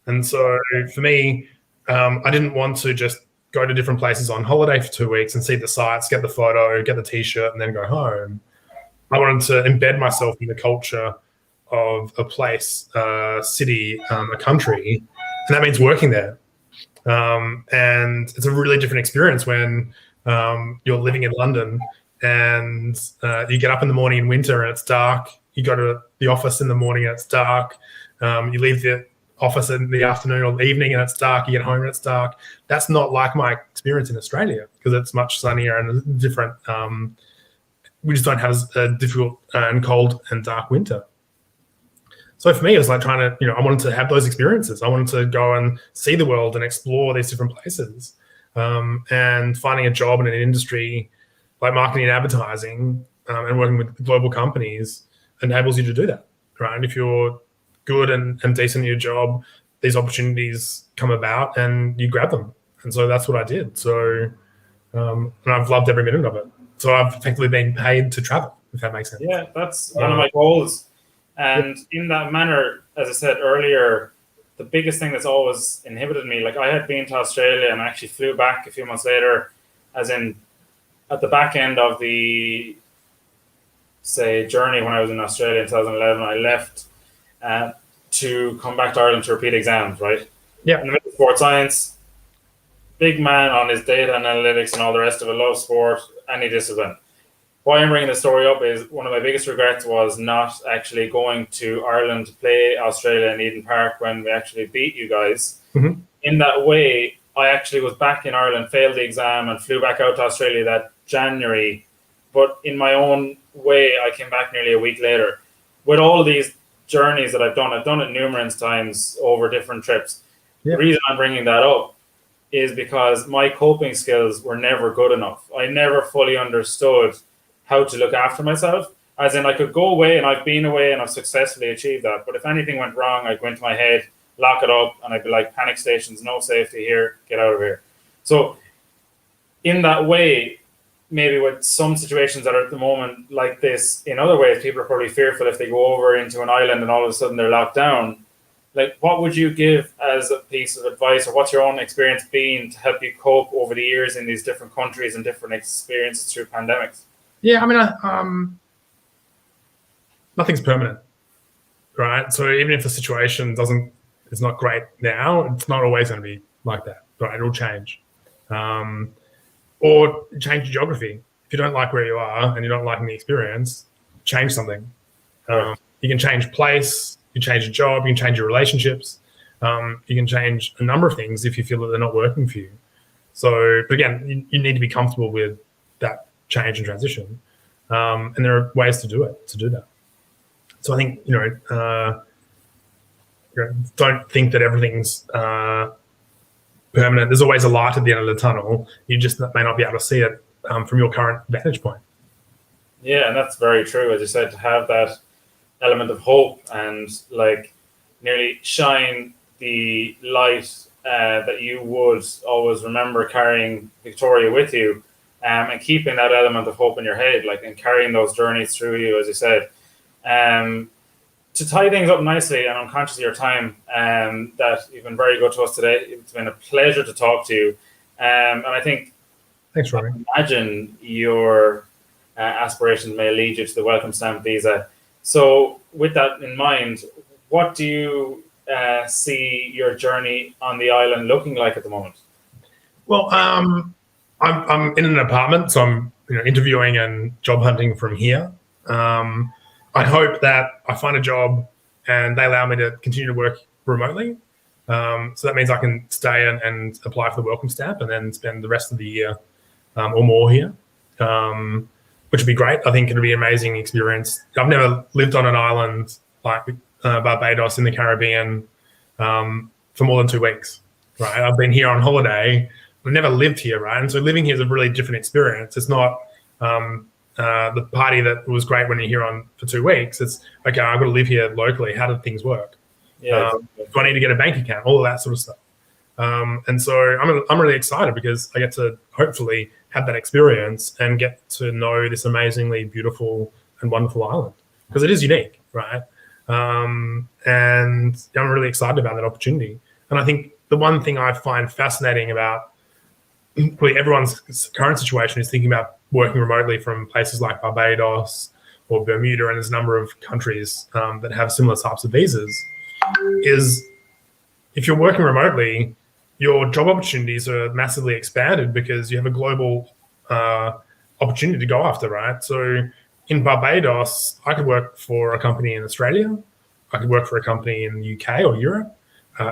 And so for me, I didn't want to just go to different places on holiday for 2 weeks and see the sights, get the photo, get the T-shirt, and then go home. I wanted to embed myself in the culture of a place, a city, a country, and that means working there. And it's a really different experience when you're living in London and you get up in the morning in winter and it's dark. You go to the office in the morning and it's dark. You leave the office in the afternoon or the evening and it's dark. You get home and it's dark. That's not like my experience in Australia because it's much sunnier and different. We just don't have a difficult and cold and dark winter. So for me, it was like trying to, I wanted to have those experiences. I wanted to go and see the world and explore these different places. And finding a job in an industry like marketing and advertising and working with global companies enables you to do that, right? And if you're good and decent at your job, these opportunities come about and you grab them. And so that's what I did. So, and I've loved every minute of it. So I've effectively been paid to travel, if that makes sense. Yeah, that's one of my goals. And in that manner, as I said earlier, the biggest thing that's always inhibited me, like I had been to Australia and I actually flew back a few months later, as in at the back end of the, say, journey when I was in Australia in 2011, I left to come back to Ireland to repeat exams, right? Yeah. In the middle of sports science, big man on his data analytics and all the rest of it, love sport, any discipline. Why I'm bringing this story up is one of my biggest regrets was not actually going to Ireland to play Australia in Eden Park when we actually beat you guys. Mm-hmm. In that way, I actually was back in Ireland, failed the exam and flew back out to Australia that January. But in my own way, I came back nearly a week later. With all these journeys that I've done it numerous times over different trips. Yeah. The reason I'm bringing that up is because my coping skills were never good enough. I never fully understood how to look after myself. As in, I could go away, and I've been away, and I've successfully achieved that. But if anything went wrong, I'd go into my head, lock it up, and I'd be like, panic stations, no safety here, get out of here. So in that way, maybe with some situations that are at the moment like this, in other ways, people are probably fearful if they go over into an island and all of a sudden they're locked down. Like, what would you give as a piece of advice, or what's your own experience been to help you cope over the years in these different countries and different experiences through pandemics? Yeah, I mean, nothing's permanent, right? So even if the situation is not great now, it's not always going to be like that, right? It'll change. Or change geography. If you don't like where you are and you're not liking the experience, change something. You can change place, you can change your job, you can change your relationships, you can change a number of things if you feel that they're not working for you. So, but again, you need to be comfortable with that change and transition. And there are ways to do that. So I think, don't think that everything's permanent. There's always a light at the end of the tunnel. You just may not be able to see it from your current vantage point. Yeah, and that's very true. As you said, to have that element of hope and like nearly shine the light that you would always remember carrying Victoria with you, and keeping that element of hope in your head, like, and carrying those journeys through you, as you said. To tie things up nicely, and I'm conscious of your time, that you've been very good to us today. It's been a pleasure to talk to you. And I think, thanks, Rory. I imagine your aspirations may lead you to the welcome stamp visa. So with that in mind, what do you see your journey on the island looking like at the moment? Well, I'm in an apartment, so I'm interviewing and job hunting from here. I hope that I find a job and they allow me to continue to work remotely. So that means I can stay and apply for the welcome stamp and then spend the rest of the year or more here, which would be great. I think it'll be an amazing experience. I've never lived on an island like Barbados in the Caribbean for more than 2 weeks, right? I've been here on holiday. I've never lived here, right? And so living here is a really different experience. It's not the party that was great when you're here for 2 weeks. It's, okay, I've got to live here locally. How do things work? Yeah, do I need to get a bank account? All of that sort of stuff. And so I'm really excited because I get to hopefully have that experience and get to know this amazingly beautiful and wonderful island, because it is unique, right? And I'm really excited about that opportunity. And I think the one thing I find fascinating about probably everyone's current situation is thinking about working remotely from places like Barbados or Bermuda, and there's a number of countries that have similar types of visas, is if you're working remotely, your job opportunities are massively expanded because you have a global opportunity to go after, right? So in Barbados, I could work for a company in Australia, I could work for a company in the UK or Europe,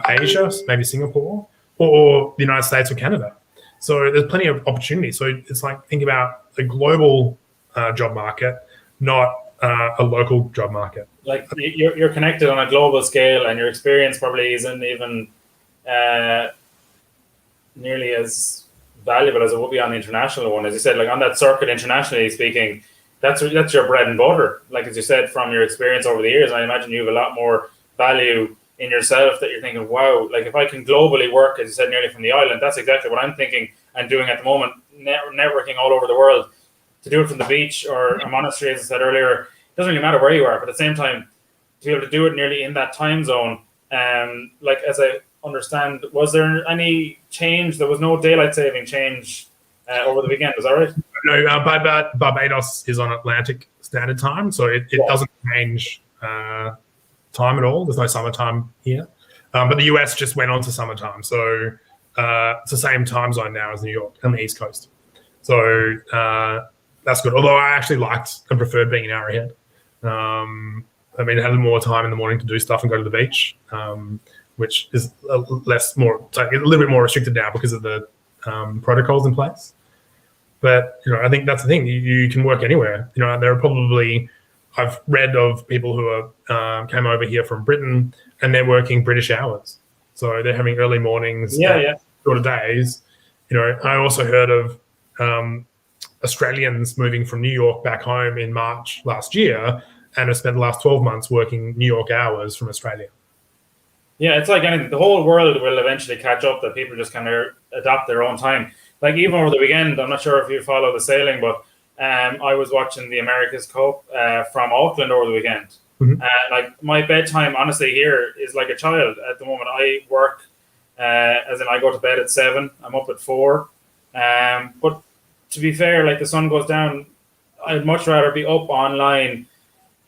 Asia, maybe Singapore, or the United States or Canada. So there's plenty of opportunity. So it's like, think about a global job market, not a local job market. Like you're connected on a global scale, and your experience probably isn't even nearly as valuable as it would be on the international one. As you said, like on that circuit, internationally speaking, that's your bread and butter. Like, as you said, from your experience over the years, I imagine you have a lot more value in yourself that you're thinking, wow, like if I can globally work, as you said, nearly from the island, that's exactly what I'm thinking and doing at the moment, networking all over the world. To do it from the beach or a monastery, as I said earlier, it doesn't really matter where you are, but at the same time, to be able to do it nearly in that time zone, like, as I understand, was there any change? There was no daylight saving change over the weekend, is that right? No, Barbados is on Atlantic Standard Time, so it doesn't change time at all. There's no summertime here. But the US just went on to summertime, so it's the same time zone now as New York on the East Coast. So that's good. Although I actually liked and preferred being an hour ahead. I mean, I had more time in the morning to do stuff and go to the beach, which is a little bit more restricted now because of the protocols in place. But I think that's the thing. You can work anywhere. There are probably, I've read of people who came over here from Britain and they're working British hours, so they're having early mornings, shorter days. I also heard of Australians moving from New York back home in March last year and have spent the last 12 months working New York hours from Australia. Yeah, it's like anything. The whole world will eventually catch up, that people just kind of adopt their own time. Like, even over the weekend, I'm not sure if you follow the sailing, but I was watching the America's Cup from Auckland over the weekend. Mm-hmm. Like, my bedtime, honestly, here is like a child at the moment. I work, as in I go to bed at 7, I'm up at 4. But to be fair, like, the sun goes down, I'd much rather be up online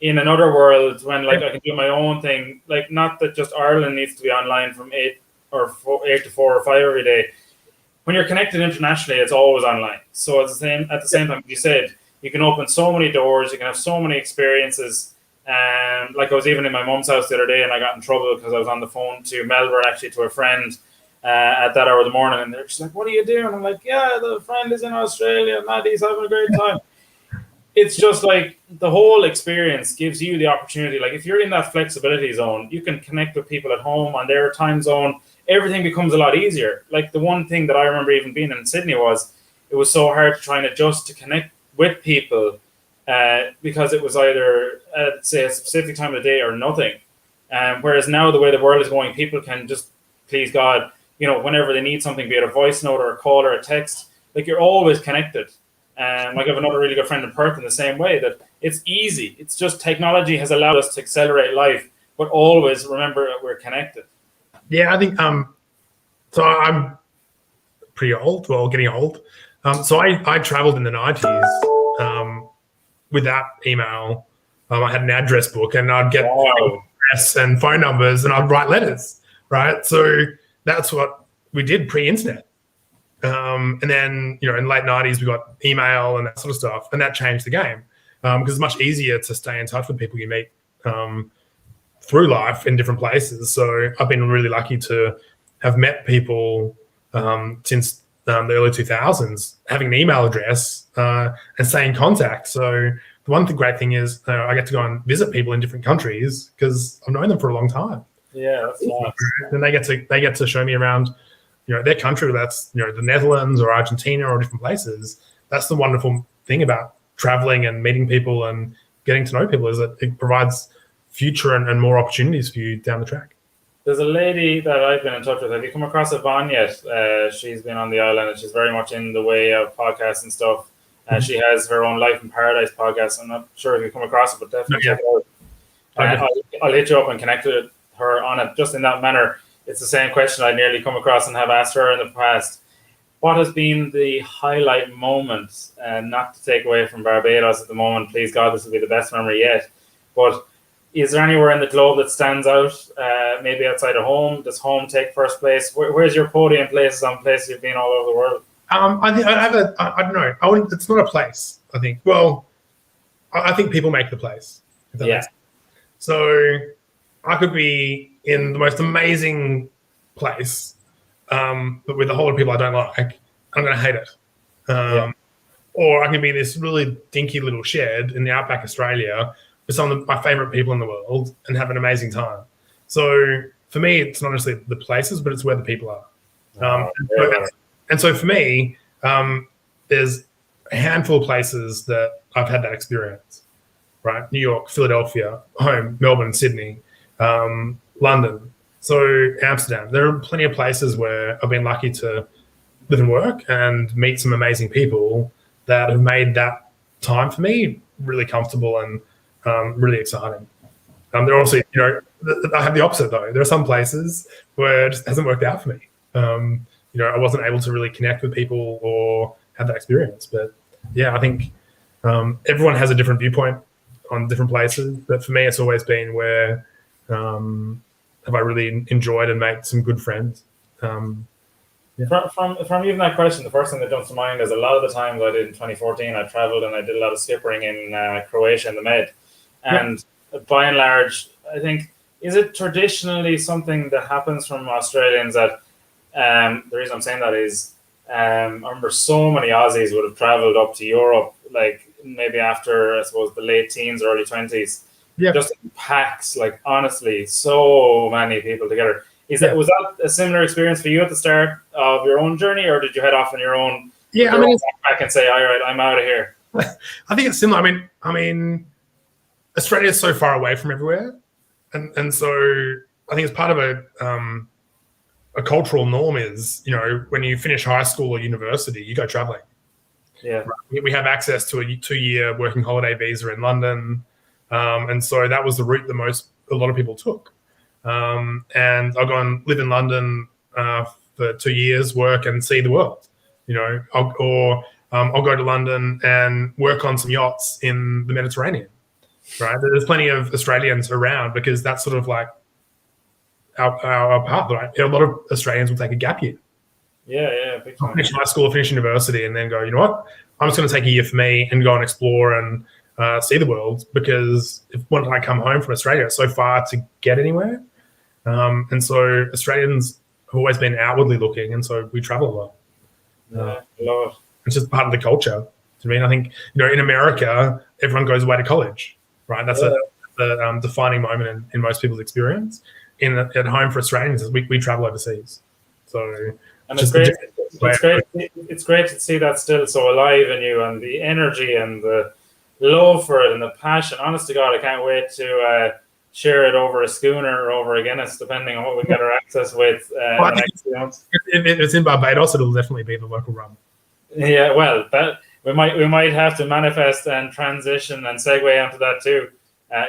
in another world when, like, I can do my own thing. Like, not that just Ireland needs to be online from 8 to 4 or 5 every day. When you're connected internationally, it's always online. So at the same time, you said, you can open so many doors, you can have so many experiences. Like, I was even in my mum's house the other day and I got in trouble because I was on the phone to Melbourne, actually, to a friend at that hour of the morning, and they're just like, what are you doing? I'm like, yeah, the friend is in Australia, Maddie's having a great time. It's just like the whole experience gives you the opportunity. Like, if you're in that flexibility zone, you can connect with people at home on their time zone. everything becomes a lot easier. Like the one thing that I remember even being in Sydney was it was so hard to try and adjust to connect with people because it was either say a specific time of the day or nothing. Whereas now the way the world is going, people can just, please God, whenever they need something, be it a voice note or a call or a text, like you're always connected. Like I have another really good friend in Perth in the same way, that it's easy. It's just technology has allowed us to accelerate life, but always remember that we're connected. Yeah, I think so I'm pretty old, well, getting old. So I traveled in the 90s without email. I had an address book, and I'd get address and phone numbers, and I'd write letters, right? So that's what we did pre-internet. And then, in late 90s, we got email and that sort of stuff, and that changed the game because it's much easier to stay in touch with people you meet through life in different places. So I've been really lucky to have met people since the early 2000s, having an email address and stay in contact. So the one great thing is I get to go and visit people in different countries because I've known them for a long time. Yeah, that's nice. And they get to show me around, their country, whether that's the Netherlands or Argentina or different places. That's the wonderful thing about traveling and meeting people and getting to know people, is that it provides future and more opportunities for you down the track. There's a lady that I've been in touch with. Have you come across Yvonne yet? She's been on the island, and she's very much in the way of podcasts and stuff. She has her own Life in Paradise podcast. I'm not sure if you come across it, but definitely check it out. I'll hit you up and connect with her on it just in that manner. It's the same question I nearly come across and have asked her in the past. What has been the highlight moment? And not to take away from Barbados at the moment, please God, this will be the best memory yet. But is there anywhere in the globe that stands out? Maybe outside of home? Does home take first place? Where's your podium places on places you've been all over the world? I think I don't know. It's not a place, I think. Well, I think people make the place. If that makes sense. So I could be in the most amazing place, but with a whole lot of people I don't like, I'm going to hate it. Or I can be this really dinky little shed in the outback Australia with some of my favorite people in the world and have an amazing time. So for me, it's not necessarily the places, but it's where the people are. And so for me, there's a handful of places that I've had that experience, right? New York, Philadelphia, home, Melbourne, Sydney, London, so Amsterdam. There are plenty of places where I've been lucky to live and work and meet some amazing people that have made that time for me really comfortable and really exciting. There are also, I have the opposite though. There are some places where it just hasn't worked out for me. I wasn't able to really connect with people or have that experience. But yeah, I think everyone has a different viewpoint on different places. But for me, it's always been where have I really enjoyed and made some good friends. From even that question, the first thing that jumps to mind is a lot of the times I did in 2014, I traveled and I did a lot of skippering in Croatia in the Med. And by and large, I think, is it traditionally something that happens from Australians that the reason I'm saying that is I remember so many Aussies would have traveled up to Europe, like maybe after, I suppose, the late teens, early 20s. Just in packs, like honestly, so many people together. Was that a similar experience for you at the start of your own journey, or did you head off on your own? Yeah, I mean, back and say, all right, I'm out of here. I think it's similar. I mean, Australia is so far away from everywhere, and so I think it's part of a cultural norm is, when you finish high school or university, you go traveling. Yeah, we have access to a 2-year working holiday visa in London. And so that was the route that a lot of people took. And I'll go and live in London for 2 years, work and see the world. I'll go to London and work on some yachts in the Mediterranean. Right? There's plenty of Australians around because that's sort of like our path. Right? A lot of Australians will take a gap year. Yeah. Finish high school, finish university, and then go, you know what? I'm just going to take a year for me and go and explore and see the world, because when I come home from Australia, it's so far to get anywhere. And so Australians have always been outwardly looking, and so we travel a lot. I love it. It's just part of the culture. I think, in America, everyone goes away to college, right? That's a defining moment in most people's experience. at home for Australians is we travel overseas. So and it's great. It's great to see that still so alive in you, and the energy and the love for it and the passion. Honest to God, I can't wait to share it over a schooner or over a Guinness, depending on what we get our access with in the next few months. If it's in Barbados, it'll definitely be the local rum. Yeah, well, that we might have to manifest and transition and segue onto that too.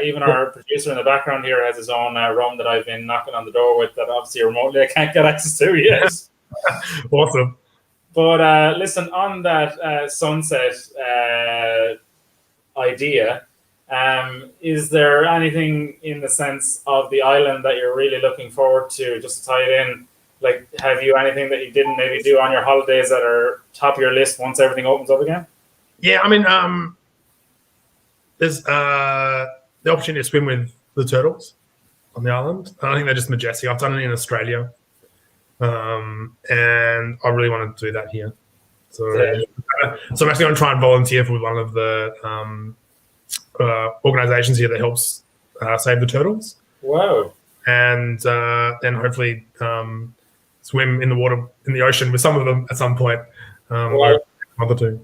Even our producer in the background here has his own rum that I've been knocking on the door with that obviously remotely I can't get access to yet. Awesome. But listen, on that sunset idea, is there anything in the sense of the island that you're really looking forward to, just to tie it in? Like, have you anything that you didn't maybe do on your holidays that are top of your list once everything opens up again? Yeah, I mean, there's the opportunity to swim with the turtles on the island. I think they're just majestic. I've done it in Australia, and I really want to do that here. So I'm actually going to try and volunteer for one of the organizations here that helps save the turtles. Wow! And then hopefully swim in the water, in the ocean with some of them at some point. Other two.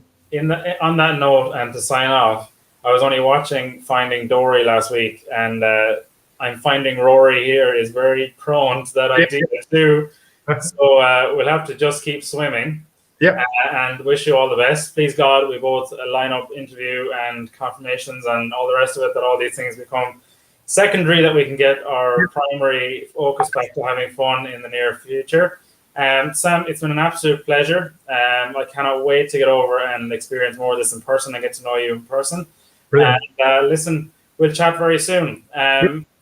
On that note, and to sign off, I was only watching Finding Dory last week, and I'm finding Rory here is very prone to that idea too. So we'll have to just keep swimming. Yeah. And wish you all the best. Please God, we both line up interview and confirmations and all the rest of it, that all these things become secondary, that we can get our primary focus back to having fun in the near future. Sam, it's been an absolute pleasure. I cannot wait to get over and experience more of this in person and get to know you in person. Brilliant. And listen, we'll chat very soon.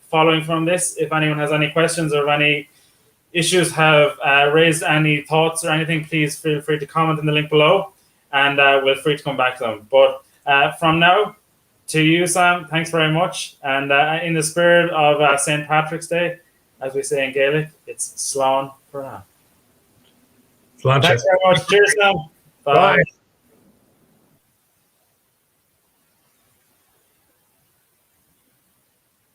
Following from this, if anyone has any questions or any issues, have raised any thoughts or anything, please feel free to comment in the link below, and we're free to come back to them. But from now, to you, Sam, thanks very much. And in the spirit of St. Patrick's Day, as we say in Gaelic, it's Slán for now. Thanks very much. Cheers, Sam. Bye. Bye.